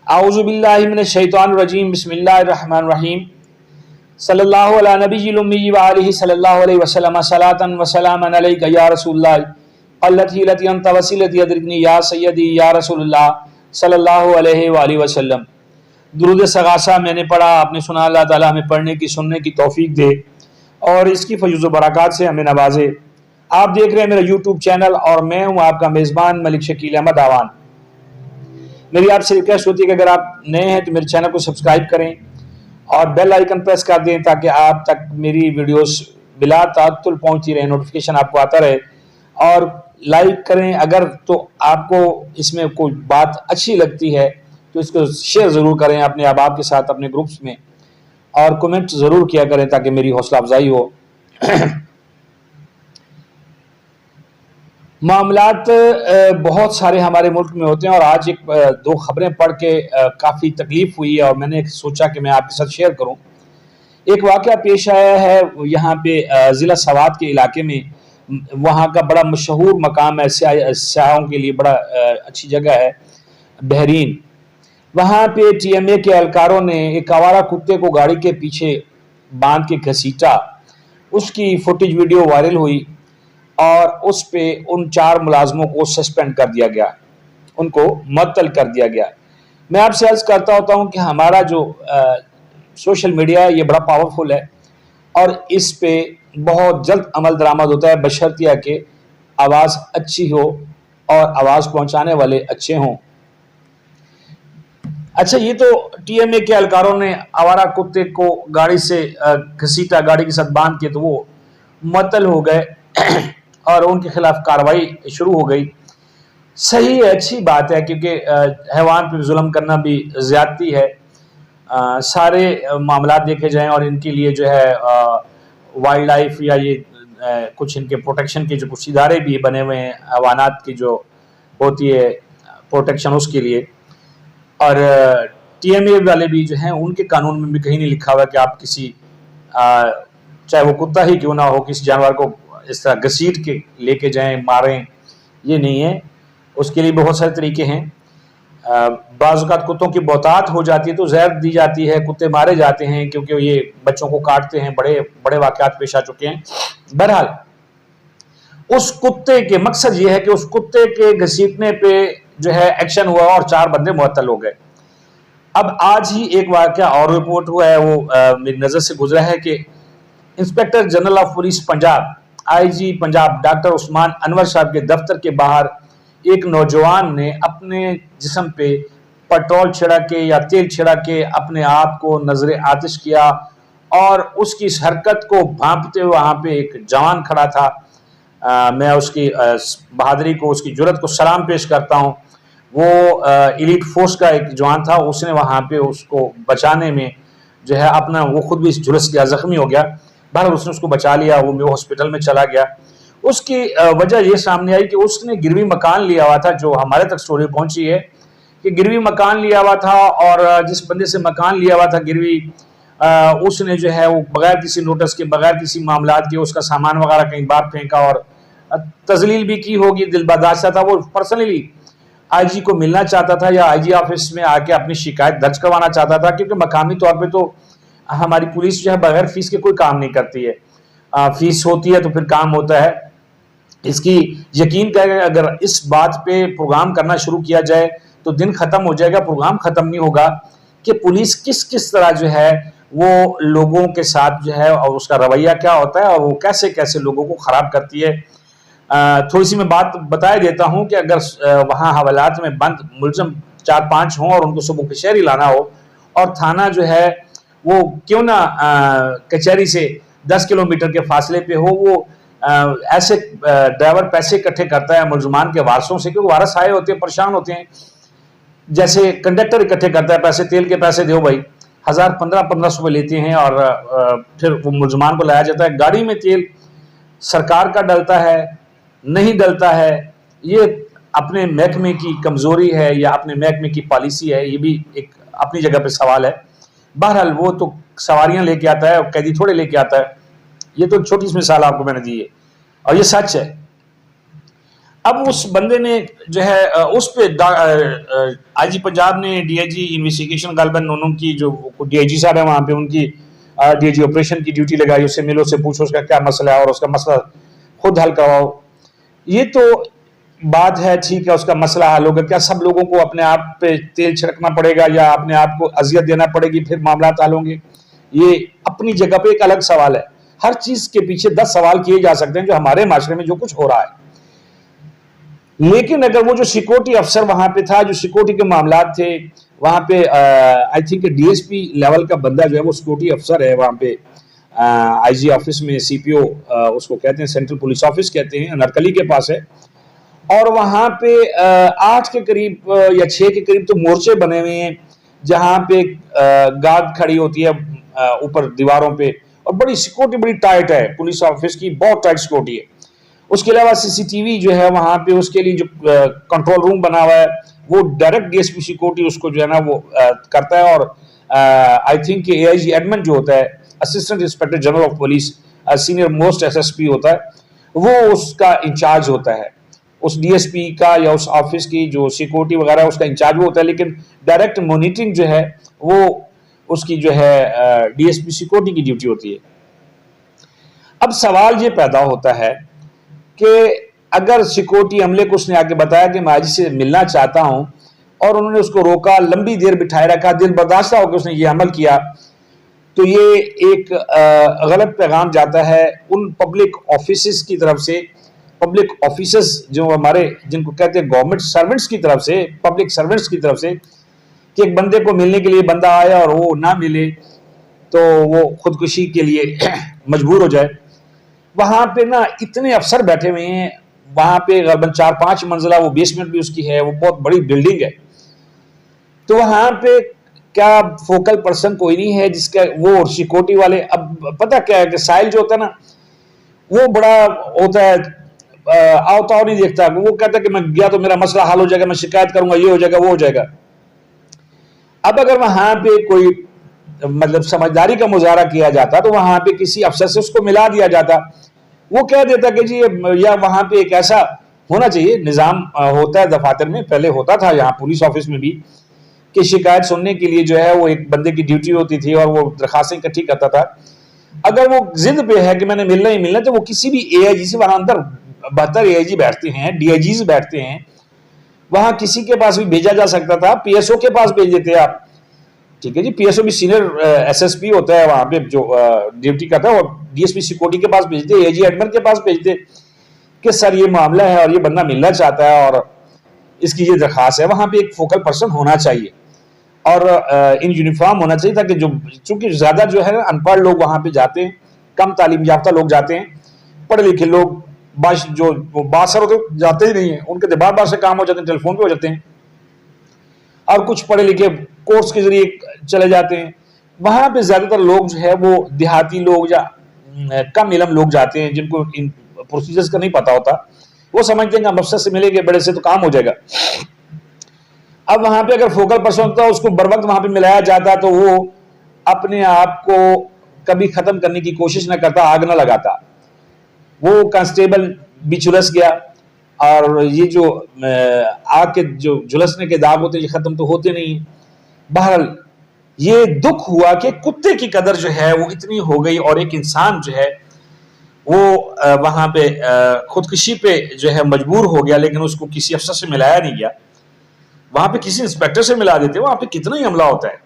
आऊज़ु बिल्लाहि मिनश शैतानिर रजीम बिस्मिल्लाहिर रहमानिर रहीम सल्लल्लाहु अला नबिय्यिल उम्मी व आलिहि सल्लल्लाहु अलैहि वसल्लम सलातन व सलामन अलैका या रसूलल्लाह अल्लती लती अंत वसीलती अदरिकनी या सय्यदी या रसूलल्लाह सल्लल्लाहु अलैहि व आलिहि वसल्लम। दुरूद सगासा मैंने पढ़ा, आपने सुना। अल्लाह ताला हमें पढ़ने की सुनने की तौफीक दे और इसकी फयूज़ व बरक़ात से हमें नवाजे। आप देख रहे हैं मेरा यूट्यूब चैनल और मैं हूँ आपका मेज़बान मलिक शकील अहमद आवान। मेरी आपसे रिक्वेस्ट होती है कि अगर आप नए हैं तो मेरे चैनल को सब्सक्राइब करें और बेल आइकन प्रेस कर दें ताकि आप तक मेरी वीडियोस बिला तातुल पहुंचती रहे, नोटिफिकेशन आपको आता रहे। और लाइक करें अगर तो आपको इसमें कोई बात अच्छी लगती है तो इसको शेयर ज़रूर करें अपने अहबाब के साथ अपने ग्रुप्स में, और कमेंट ज़रूर किया करें ताकि मेरी हौसला अफजाई हो। मामलात बहुत सारे हमारे मुल्क में होते हैं और आज एक दो खबरें पढ़ के काफ़ी तकलीफ़ हुई है और मैंने सोचा कि मैं आपके साथ शेयर करूं। एक वाक़या पेश आया है यहाँ पे ज़िला सवात के इलाके में। वहाँ का बड़ा मशहूर मकाम है, सयाहों के लिए बड़ा अच्छी जगह है बहरीन। वहाँ पे TMA के एहलकारों ने एक आवारा कुत्ते को गाड़ी के पीछे बांध के घसीटा। उसकी फुटेज वीडियो वायरल हुई और उस पे उन 4 मुलाजमों को सस्पेंड कर दिया गया, उनको मुअत्तल कर दिया गया। मैं आपसे अर्ज करता होता हूँ कि हमारा जो सोशल मीडिया है ये बड़ा पावरफुल है और इस पे बहुत जल्द अमल दरामद होता है, बशर्तिया कि आवाज़ अच्छी हो और आवाज़ पहुँचाने वाले अच्छे हों। अच्छा, ये तो TMA के एहलकारों ने आवारा कुत्ते को गाड़ी से घसीटा, गाड़ी के साथ बांध के, तो वो मुअत्तल हो गए और उनके खिलाफ कार्रवाई शुरू हो गई। सही है, अच्छी बात है, क्योंकि हैवान पे जुल्म करना भी ज़्यादती है। सारे मामला देखे जाएं और इनके लिए जो है वाइल्ड लाइफ या ये कुछ इनके प्रोटेक्शन के जो कुछ इदारे भी बने हुए हैं, हैवानात की जो होती है प्रोटेक्शन, उसके लिए। और TMA वाले भी जो हैं उनके कानून में भी कहीं नहीं लिखा हुआ कि आप किसी चाहे वो कुत्ता ही क्यों ना हो, किसी जानवर को इस तरह घसीट के लेके जाएं, मारें, ये नहीं है। उसके लिए बहुत सारे तरीके हैं। बाज़ औक़ात कुत्तों की बहुतात हो जाती है तो जहर दी जाती है, कुत्ते मारे जाते हैं क्योंकि ये बच्चों को काटते हैं। बड़े बड़े वाक़यात पेश आ चुके हैं। बहरहाल उस कुत्ते के मकसद ये है कि उस कुत्ते के घसीटने पे जो है एक्शन हुआ और 4 बंदे मुअत्तल हो गए। अब आज ही एक वाक़या और रिपोर्ट हुआ है, वो मेरी नज़र से गुजरा है कि inspector general of police Punjab IG Punjab doctor Usman Anwar साहब के दफ्तर के बाहर एक नौजवान ने अपने जिस्म पे पेट्रोल छिड़क के या तेल छिड़क के अपने आप को नजर आतिश किया और उसकी इस हरकत को भांपते हुए वहाँ पे एक जवान खड़ा था। मैं उसकी बहादुरी को, उसकी जुर्रत को सलाम पेश करता हूँ। वो एलीट फोर्स का एक जवान था। उसने वहाँ पे उसको बचाने में जो है अपना, वो खुद भी झुलस गया, जख्मी हो गया। बहरहाल उसने उसको बचा लिया, वो हॉस्पिटल में चला गया। उसकी वजह ये सामने आई कि उसने गिरवी मकान लिया हुआ था। जो हमारे तक स्टोरी पहुंची है कि गिरवी मकान लिया हुआ था और जिस बंदे से मकान लिया हुआ था गिरवी, उसने जो है वो बगैर किसी नोटिस के, बगैर किसी मामलात के उसका सामान वगैरह कहीं बाहर फेंका और तजलील भी की होगी, दिल बर्दाश्त था। वो पर्सनली IG को मिलना चाहता था या IG ऑफिस में आके अपनी शिकायत दर्ज करवाना चाहता था, क्योंकि मकामी तौर पर तो हमारी पुलिस जो है बगैर फीस के कोई काम नहीं करती है। फीस होती है तो फिर काम होता है। इसकी यकीन करें, अगर इस बात पे प्रोग्राम करना शुरू किया जाए तो दिन ख़त्म हो जाएगा, प्रोग्राम ख़त्म नहीं होगा कि पुलिस किस किस तरह जो है वो लोगों के साथ जो है और उसका रवैया क्या होता है और वो कैसे कैसे लोगों को ख़राब करती है। थोड़ी सी मैं बात बता देता हूँ कि अगर वहाँ हवालात में बंद मुलज़म 4-5 हों और उनको सुबह कचहरी लाना हो और थाना जो है वो क्यों ना कचहरी से 10 किलोमीटर के फासले पे हो, वो ऐसे ड्राइवर पैसे इकट्ठे करता है मुलजमान के वारसों से, क्योंकि वारस आए होते हैं, परेशान होते हैं। जैसे कंडक्टर इकट्ठे करता है पैसे, तेल के पैसे दो भाई, 1000-1500 रुपये लेते हैं और फिर वो मुलजमान को लाया जाता है। गाड़ी में तेल सरकार का डलता है, नहीं डलता है, ये अपने महकमे की कमज़ोरी है या अपने महकमे की पॉलिसी है, ये भी एक अपनी जगह पे सवाल है। बहरहाल वो तो सवारियां लेके आता है और कैदी थोड़े लेके आता है। ये तो छोटी सी मिसाल आपको मैंने दी है और ये सच है। अब उस बंदे ने जो है उस पे आईजी पंजाब ने डीआईजी इन्वेस्टिगेशन गालबन उनकी जो डीआईजी साहब है वहां पे उनकी डीआईजी ऑपरेशन की ड्यूटी लगाई, उससे मिलो, उससे पूछो उसका क्या मसला है और उसका मसला खुद हल करवाओ। ये तो बात है, ठीक है, उसका मसला हल होगा। क्या सब लोगों को अपने आप पे तेल छिड़कना पड़ेगा या अपने आप को अजियत देना पड़ेगी फिर मामला हल होंगे? ये अपनी जगह पे एक अलग सवाल है। हर चीज के पीछे 10 सवाल किए जा सकते हैं जो हमारे माशरे में जो कुछ हो रहा है। लेकिन अगर वो जो सिक्योरिटी अफसर वहां पे था, जो सिक्योरिटी के मामला थे वहां पे, आई थिंक डीएसपी लेवल का बंदा जो है वो सिक्योरिटी अफसर है वहां पे आईजी ऑफिस में, सीपीओ उसको कहते हैं, सेंट्रल पुलिस ऑफिस कहते हैं, अनारकली के पास है। और वहां पे 8 के करीब या 6 के करीब तो मोर्चे बने हुए हैं जहां पे गार्ड खड़ी होती है ऊपर दीवारों पे, और बड़ी सिक्योरिटी बड़ी टाइट है पुलिस ऑफिस की, बहुत टाइट सिक्योरिटी है। उसके अलावा सीसीटीवी जो है वहां पे, उसके लिए जो कंट्रोल रूम बना हुआ है वो डायरेक्ट डीएसपी सिक्योरिटी उसको जो है ना वो करता है। और आई थिंक एआईजी एडमिन जो होता है, assistant inspector general of police, senior most SSP होता है, वो उसका इंचार्ज होता है। उस डीएसपी का या उस ऑफिस की जो सिक्योरिटी वगैरह उसका इंचार्ज वो होता है, लेकिन डायरेक्ट मॉनिटरिंग जो है वो उसकी जो है डीएसपी सिक्योरिटी की ड्यूटी होती है। अब सवाल ये पैदा होता है कि अगर सिक्योरिटी अमले को उसने आके बताया कि मैं आज से मिलना चाहता हूं और उन्होंने उसको रोका, लंबी देर बिठाए रखा, दिल बर्दाश्त होकर उसने ये अमल किया, तो ये एक गलत पैगाम जाता है उन पब्लिक ऑफिसर्स की तरफ से, पब्लिक ऑफिसर्स जो हमारे जिनको कहते हैं गवर्नमेंट सर्वेंट्स की तरफ से, पब्लिक सर्वेंट्स की तरफ से, कि एक बंदे को मिलने के लिए बंदा आया और वो ना मिले तो वो खुदकुशी के लिए मजबूर हो जाए। वहां पे ना इतने अफसर बैठे हुए हैं, वहां पे गलबन 4-5 मंजिला, वो बेसमेंट भी उसकी है, वो बहुत बड़ी बिल्डिंग है। तो वहां पे क्या फोकल पर्सन कोई नहीं है जिसका वो सिक्योरिटी वाले, अब पता क्या है कि साहिल जो होता है ना वो बड़ा होता है, आवता और नहीं देखता, वो कहता है कि मैं गया तो मेरा मसला हल हो जाएगा, मैं शिकायत करूंगा, ये हो जाएगा, वो हो जाएगा। अब अगर वहां पे कोई मतलब समझदारी का मुजाहरा किया जाता तो वहां पे किसी अफसर से उसको मिला दिया जाता, वो कह देता कि जी, या वहां पे एक ऐसा होना चाहिए निजाम होता है दफातर में, पहले होता था यहाँ पुलिस ऑफिस में भी, कि शिकायत सुनने के लिए जो है वो एक बंदे की ड्यूटी होती थी और वो दरखास्तें इकट्ठी करता था। अगर वो जिद पे है कि मैंने मिलना ही मिलना, तो वो किसी भी एआईजी से, वहां अंदर 72 एआईजी बैठते हैं, डीआईजी बैठते हैं, वहां किसी के पास भी भेजा जा सकता था, पीएसओ के पास भेज देते आप, ठीक है जी, पीएसओ भी सीनियर एसएसपी होता है वहां पे जो ड्यूटी करता है, और डीएसपी सिक्योरिटी के पास भेजते, एजी एडमिन के पास भेजते कि सर ये मामला है और ये बंदा मिलना चाहता है और इसकी ये दरखास्त है। वहां पे एक फोकल पर्सन होना चाहिए और इन यूनिफॉर्म होना चाहिए, ताकि जो चूंकि ज्यादा जो है अनपढ़ लोग वहां पे जाते हैं, कम तालीम याफ्ता लोग जाते हैं, पढ़े लिखे लोग जो बासर होते जाते ही नहीं है, उनके दिमाग बार से काम हो जाते हैं, टेलीफोन पे हो जाते हैं, और कुछ पढ़े लिखे कोर्स के जरिए चले जाते हैं। वहां पे ज्यादातर लोग जो है वो देहाती लोग या कम इलम लोग जाते हैं, जिनको इन प्रोसीजर्स का नहीं पता होता, वो समझते हैं कि हम अफसर से मिलेंगे, बड़े से तो काम हो जाएगा। अब वहां पे अगर फोकल पर्सन होता है, उसको बर वक्त वहां पे मिलाया जाता, तो वो अपने आप को कभी खत्म करने की कोशिश ना करता, आग ना लगाता। वो कांस्टेबल भी झुलस गया, और ये जो आग के जो झुलसने के दाग होते हैं ये खत्म तो होते नहीं है। बहरहाल ये दुख हुआ कि कुत्ते की कदर जो है वो इतनी हो गई, और एक इंसान जो है वो वहां पे खुदकुशी पे जो है मजबूर हो गया, लेकिन उसको किसी अफसर से मिलाया नहीं गया। वहां पे किसी इंस्पेक्टर से मिला देते, वहां पे कितना ही हमला होता है।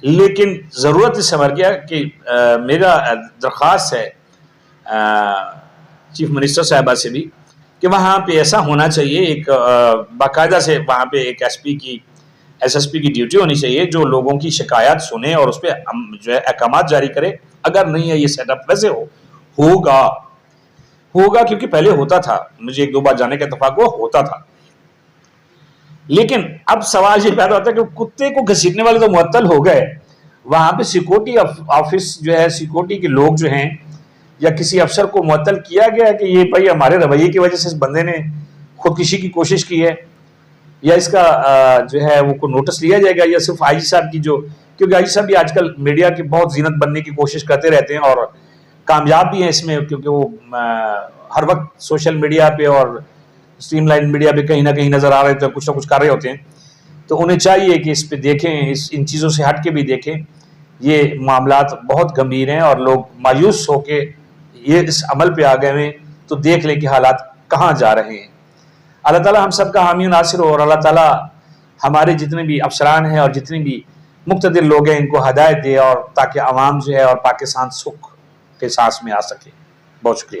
लेकिन जरूरत इस समझ गया कि मेरा दरख्वास्त है चीफ मिनिस्टर साहबा से भी कि वहां पे ऐसा होना चाहिए, एक बाकायदा से वहां पे एक एसपी की, एसएसपी की ड्यूटी होनी चाहिए, जो लोगों की शिकायत सुने और उस पर जो है अहकामात जारी करे। अगर नहीं है ये सेटअप, वैसे होगा क्योंकि पहले होता था, मुझे 1-2 बार जाने का इत्तेफाक हुआ, होता था। लेकिन अब सवाल ये पैदा होता है कि कुत्ते को घसीटने वाले तो मुअत्तल हो गए, वहां पे सिक्योरिटी ऑफिस जो है, सिक्योरिटी के लोग जो हैं या किसी अफसर को मुअत्तल किया गया है कि ये भाई हमारे रवैये की वजह से इस बंदे ने खुदकुशी की कोशिश की है, या इसका जो है वो को नोटिस लिया जाएगा, या सिर्फ आईजी साहब की जो, क्योंकि आईजी साहब भी आजकल मीडिया की बहुत जीनत बनने की कोशिश करते रहते हैं और कामयाब भी हैं इसमें, क्योंकि वो हर वक्त सोशल मीडिया पे और स्ट्रीमलाइन मीडिया पे कहीं ना कहीं नजर आ रहे थे, कुछ ना कुछ कर रहे होते हैं, तो उन्हें चाहिए कि इस पे देखें, इन चीज़ों से हट के भी देखें। ये मामलात बहुत गंभीर हैं और लोग मायूस होके ये इस अमल पे आ गए हैं, तो देख लें कि हालात कहाँ जा रहे हैं। अल्लाह ताला हम सब का हामी नासिर हो, और अल्लाह ताला हमारे जितने भी अफसरान हैं और जितने भी मुक़्तदिर लोग हैं इनको हदायत दे, और ताकि आवाम जो है और पाकिस्तान सुख के सांस में आ सके। बहुत शुक्रिया।